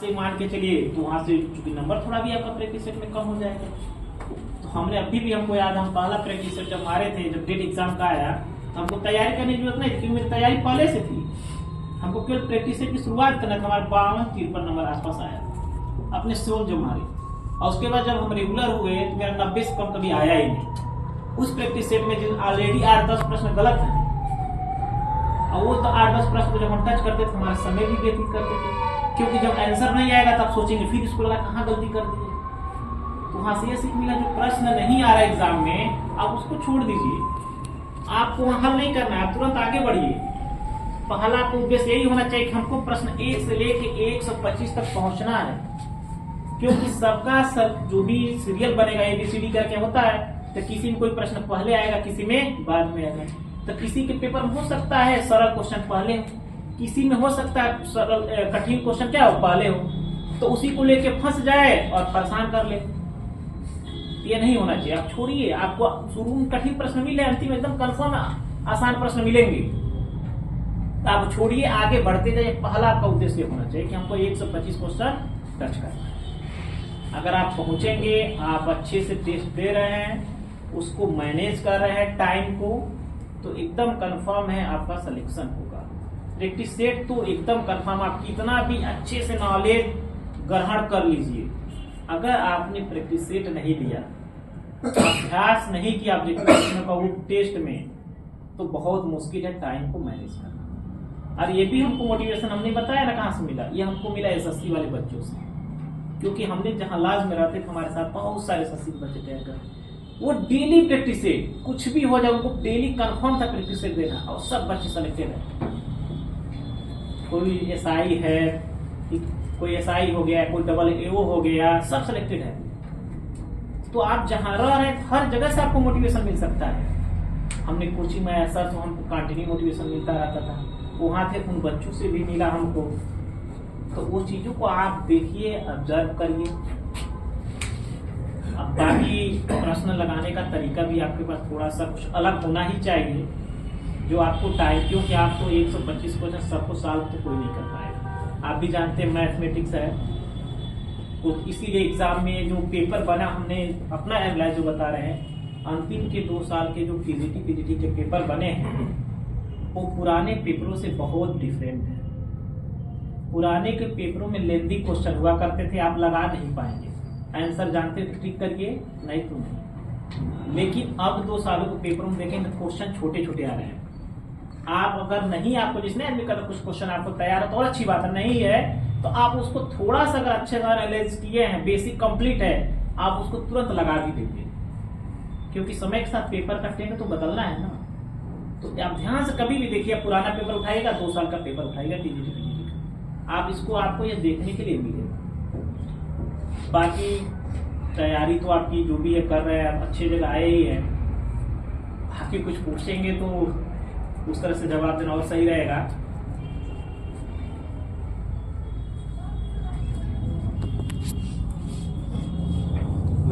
से मान के चलिए तो वहां से चूंकि नंबर थोड़ा भी आपका प्रैक्टिस सेट में कम हो जाएगा। तो हमने अभी भी हमको याद, हम पहला प्रैक्टिस सेट जब मारे थे, जब डेट एग्जाम का आया तो हमको तैयारी करने की जरूरत नहीं थी, क्योंकि मेरी तैयारी पहले से थी। हमको केवल प्रैक्टिस सेट की शुरुआत करना था। हमारे 52-53 नंबर आसपास आया अपने शोल जो मारे, और उसके बाद जब हम रेगुलर हुए तो मेरा 90 से कम कभी आया ही नहीं। उस प्रैक्टिस सेट में जिन ऑलरेडी 8-10 प्रश्न गलत हैं, और वो तो 8-10 प्रश्न को जब हम टच करते थे हमारा समय भी व्यतीत करते थे, क्योंकि जब आंसर नहीं आएगा तब सोचेंगे फिर इसको लगा कहाँ गलती कर दी है। तो वहां से ये सीख मिला, जो प्रश्न नहीं आ रहा एग्जाम में आप उसको छोड़ दीजिए, आपको हल नहीं करना है, आप तुरंत आगे बढ़िए। पहला आपको उद्देश्य यही होना चाहिए कि हमको प्रश्न 1 से लेके 125 तक पहुंचना है, क्योंकि सबका सब जो भी सीरियल बनेगा ABCD करके होता है, तो किसी में कोई प्रश्न पहले आएगा, किसी में बाद में आएगा। तो किसी के पेपर में हो सकता है सरल क्वेश्चन पहले हो, किसी में हो सकता है सरल कठिन क्वेश्चन क्या हो पहले हो, तो उसी को लेके फंस जाए और परेशान कर ले। ये नहीं होना चाहिए, आप छोड़िए। आपको शुरू में कठिन प्रश्न मिले, अंतिम एकदम कंफर्म आसान प्रश्न मिलेंगे, तो आप छोड़िए, आगे बढ़ते जाइए। पहला आपका उद्देश्य होना चाहिए कि हमको 125 क्वेश्चन टच करना है। अगर आप पहुंचेंगे, आप अच्छे से टेस्ट दे रहे हैं, उसको मैनेज कर रहे हैं टाइम को, तो एकदम कंफर्म है आपका सिलेक्शन होगा। प्रैक्टिस सेट तो एकदम कंफर्म, आप कितना भी अच्छे से नॉलेज ग्रहण कर लीजिए, अगर आपने प्रैक्टिस सेट नहीं लिया, अभ्यास नहीं किया टेस्ट में, तो बहुत मुश्किल है टाइम को मैनेज करना। और ये भी हमको मोटिवेशन हमने बताया ना कहाँ से मिला, ये हमको मिला SSC वाले बच्चों से, क्योंकि हमने जहाँ लाज में रहते थे हमारे साथ बहुत सारे SSC बच्चे तैयार कर, वो डेली प्रैक्टिस सेट, कुछ भी हो जाए उनको डेली कंफर्म था प्रैक्टिस सेट देना, और सब बच्चे सेलेक्टेड है। कोई SI है, कोई SI हो गया, कोई AO हो गया, सब सिलेक्टेड है। तो आप जहां रह रहे हैं हर जगह से आपको मोटिवेशन मिल सकता है। हमने कोचिंग में ऐसा तो हमको कंटिन्यू मोटिवेशन मिलता रहता था, वहां थे उन बच्चों से भी मिला हमको। तो वो चीजों को आप देखिए, ऑब्जर्व करिए। अब बाकी प्रश्न लगाने का तरीका भी आपके पास थोड़ा सा कुछ अलग होना ही चाहिए, जो आपको टाइम, क्योंकि आपको 125 क्वेश्चन सबको सॉल्व तो कोई नहीं कर पाएगा। आप भी जानते हैं मैथमेटिक्स है, तो इसीलिए एग्जाम में जो पेपर बना, हमने अपना एनालाइज जो बता रहे हैं, अंतिम के 2 साल के जो PGT के पेपर बने हैं, वो पुराने पेपरों से बहुत डिफरेंट है। पुराने के पेपरों में लेंथी क्वेश्चन हुआ करते थे, आप लगा नहीं पाएंगे, आंसर जानते थे टिक करके, नहीं तो नहीं। लेकिन अब 2 सालों के पेपरों में देखें तो क्वेश्चन छोटे छोटे आ रहे हैं। आप अगर नहीं, आपको जिसने आदमी का कुछ क्वेश्चन आपको तैयार है तो और अच्छी बात है, नहीं है तो आप उसको थोड़ा सा अगर अच्छे से एनालाइज किए हैं, बेसिक कंप्लीट है, आप उसको तुरंत लगा भी देंगे, क्योंकि समय के साथ पेपर का ट्रेंड तो बदलना है ना। तो आप ध्यान से कभी भी देखिए, पुराना पेपर उठाइएगा, 2 साल का पेपर उठाइएगा PGT का, आप इसको आपको ये देखने के लिए मिलेगा। बाकी तैयारी तो आपकी जो भी है कर रहे हैं, आप अच्छी जगह आए ही है। बाकी कुछ पूछेंगे तो उस तरह से जवाब देना और सही रहेगा।